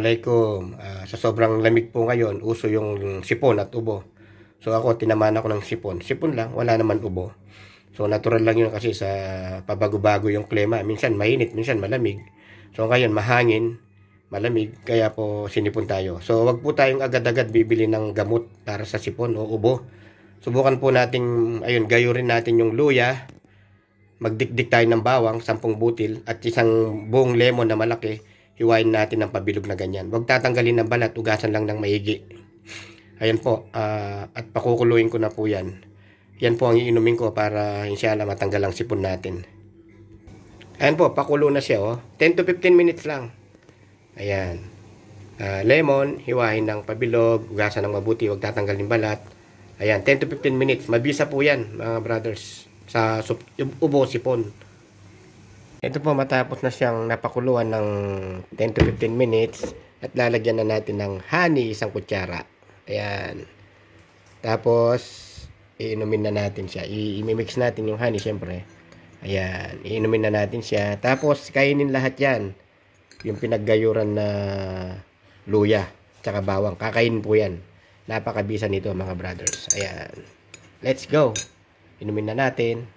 Assalamualaikum. Sa sobrang lamig po ngayon, uso yung sipon at ubo. So ako, tinamaan ako ng sipon. Sipon lang, wala naman ubo. So natural lang yun kasi sa pabago-bago yung klima. Minsan mainit, minsan malamig. So ngayon, mahangin, malamig, kaya po sinipon tayo. So wag po tayong agad-agad bibili ng gamot para sa sipon o ubo. Subukan po nating, ayun, gayurin natin yung luya. Magdikdik tayo ng bawang, 10 butil, at isang buong lemon na malaki. Hiwain natin ng pabilog na ganyan. Huwag tatanggalin ng balat, ugasan lang ng maigi. Ayan po, at pakukuluin ko na po yan. Yan po ang iinumin ko para inshallah matanggal ang sipon natin. Ayan po, pakulo na siya, oh. 10 to 15 minutes lang. Ayan. Lemon, hiwain ng pabilog, ugasan ng mabuti, huwag tatanggalin balat. Ayan, 10 to 15 minutes. Mabisa po yan, mga brothers, sa ubo sipon. Ito po, matapos na siyang napakuluan ng 10 to 15 minutes at lalagyan na natin ng honey, 1 kutsara. Ayan. Tapos iinumin na natin siya. I-mix natin yung honey syempre. Ayan, iinumin na natin siya. Tapos kainin lahat 'yan. Yung pinaggayuran na luya tsaka bawang. Kakainin po 'yan. Napakabisa nito, mga brothers. Ayan. Let's go. Inumin na natin.